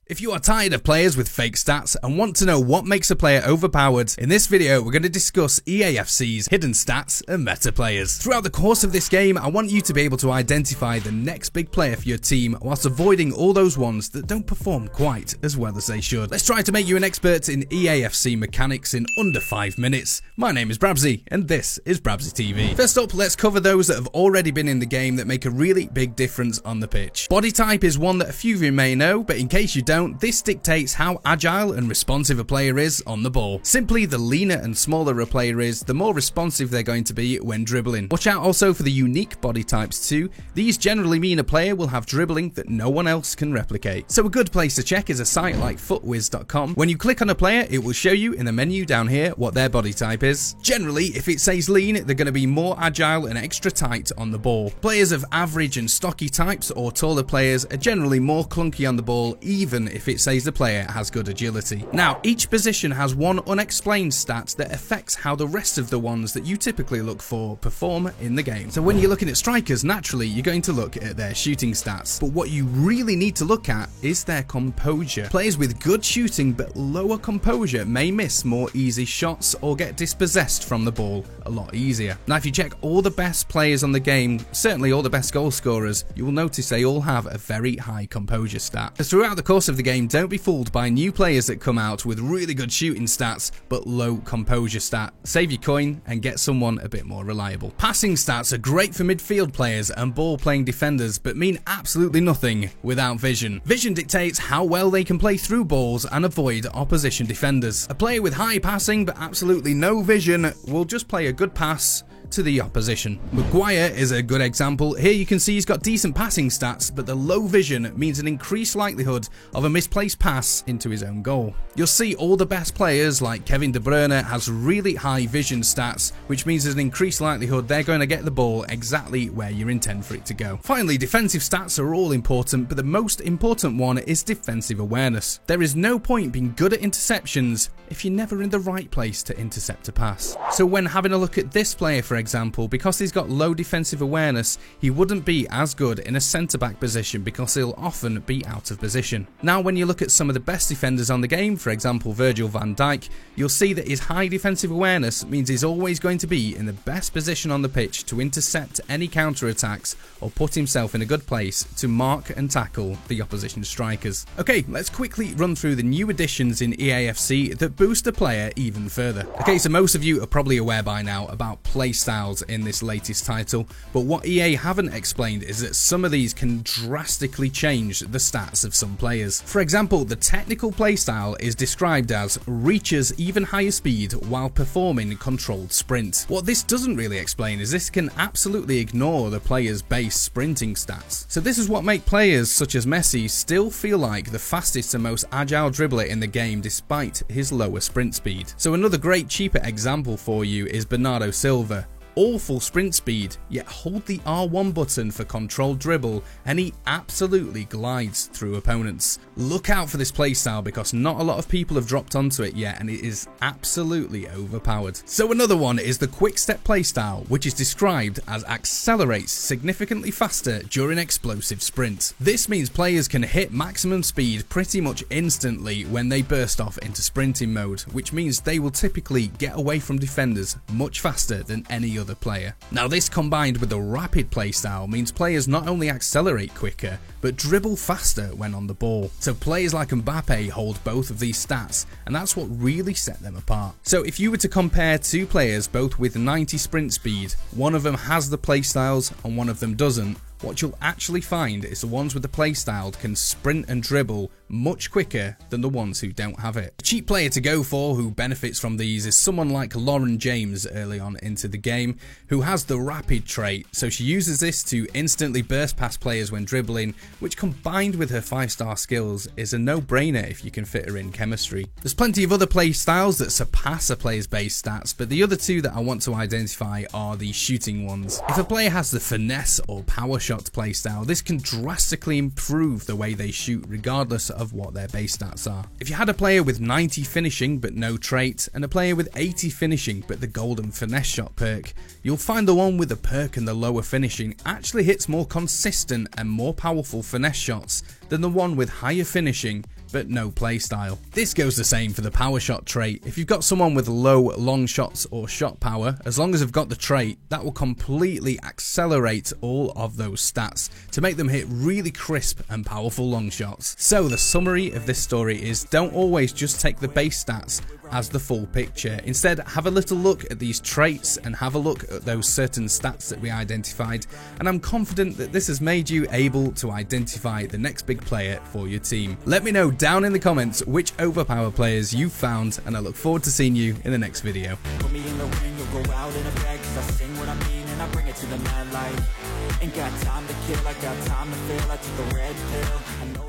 If you are tired of players with fake stats and want to know what makes a player overpowered, in this video we're going to discuss EAFC's hidden stats and meta players. Throughout the course of this game, I want you to be able to identify the next big player for your team whilst avoiding all those ones that don't perform quite as well as they should. Let's try to make you an expert in EAFC mechanics in under 5 minutes. My name is Brabzy and this is Brabzy TV. First up, let's cover those that have already been in the game that make a really big difference on the pitch. Body type is one that a few of you may know, but in case you don't, this dictates how agile and responsive a player is on the ball. Simply, the leaner and smaller a player is, the more responsive they're going to be when dribbling. Watch out also for the unique body types too. These generally mean a player will have dribbling that no one else can replicate. So a good place to check is a site like footwiz.com. When you click on a player, it will show you in the menu down here what their body type is. Generally, if it says lean, they're going to be more agile and extra tight on the ball. Players of average and stocky types or taller players are generally more clunky on the ball, even if it says the player has good agility. Now, each position has one unexplained stat that affects how the rest of the ones that you typically look for perform in the game. So when you're looking at strikers, naturally you're going to look at their shooting stats, but what you really need to look at is their composure. Players with good shooting but lower composure may miss more easy shots or get dispossessed from the ball a lot easier. Now, if you check all the best players on the game, certainly all the best goal scorers, you will notice they all have a very high composure stat. As throughout the course of the game, don't be fooled by new players that come out with really good shooting stats but low composure stat. Save your coin and get someone a bit more reliable. Passing stats are great for midfield players and ball playing defenders, but mean absolutely nothing without vision. Vision dictates how well they can play through balls and avoid opposition defenders. A player with high passing but absolutely no vision will just play a good pass to the opposition. Maguire is a good example. Here you can see he's got decent passing stats, but the low vision means an increased likelihood of a misplaced pass into his own goal. You'll see all the best players like Kevin De Bruyne has really high vision stats, which means there's an increased likelihood they're going to get the ball exactly where you intend for it to go. Finally, defensive stats are all important, but the most important one is defensive awareness. There is no point being good at interceptions if you're never in the right place to intercept a pass. So when having a look at this player, for example, because he's got low defensive awareness, he wouldn't be as good in a centre-back position because he'll often be out of position. Now, when you look at some of the best defenders on the game, for example Virgil van Dijk, you'll see that his high defensive awareness means he's always going to be in the best position on the pitch to intercept any counter-attacks or put himself in a good place to mark and tackle the opposition strikers. Okay, let's quickly run through the new additions in EAFC that boost the player even further. Okay, so most of you are probably aware by now about play styles in this latest title, but what EA haven't explained is that some of these can drastically change the stats of some players. For example, the technical playstyle is described as reaches even higher speed while performing controlled sprint. What this doesn't really explain is this can absolutely ignore the player's base sprinting stats. So this is what makes players such as Messi still feel like the fastest and most agile dribbler in the game despite his lower sprint speed. So another great cheaper example for you is Bernardo Silva. Awful sprint speed, yet hold the R1 button for controlled dribble and he absolutely glides through opponents. Look out for this playstyle because not a lot of people have dropped onto it yet and it is absolutely overpowered. So another one is the quick step playstyle, which is described as accelerates significantly faster during explosive sprint. This means players can hit maximum speed pretty much instantly when they burst off into sprinting mode, which means they will typically get away from defenders much faster than any other player. Now, this combined with the rapid playstyle means players not only accelerate quicker but dribble faster when on the ball. So players like Mbappe hold both of these stats and that's what really set them apart. So if you were to compare two players both with 90 sprint speed, one of them has the playstyles and one of them doesn't, what you'll actually find is the ones with the playstyle can sprint and dribble much quicker than the ones who don't have it. A cheap player to go for who benefits from these is someone like Lauren James early on into the game, who has the rapid trait, so she uses this to instantly burst past players when dribbling, which combined with her 5-star skills is a no-brainer if you can fit her in chemistry. There's plenty of other play styles that surpass a player's base stats, but the other two that I want to identify are the shooting ones. If a player has the finesse or power shot playstyle, this can drastically improve the way they shoot regardless of what their base stats are. If you had a player with 90 finishing but no trait, and a player with 80 finishing but the golden finesse shot perk, you'll find the one with the perk and the lower finishing actually hits more consistent and more powerful finesse shots than the one with higher finishing but no playstyle. This goes the same for the power shot trait. If you've got someone with low long shots or shot power, as long as they've got the trait, that will completely accelerate all of those stats to make them hit really crisp and powerful long shots. So the summary of this story is, don't always just take the base stats as the full picture. Instead, have a little look at these traits and have a look at those certain stats that we identified, and I'm confident that this has made you able to identify the next big player for your team. Let me know down in the comments which overpower players you found, and I look forward to seeing you in the next video. Put me in the ring, you'll go out in a bag, 'cause I sing what I mean and I bring it to the mad light. Ain't got time to kill, I got time to feel, I took the red pill. I know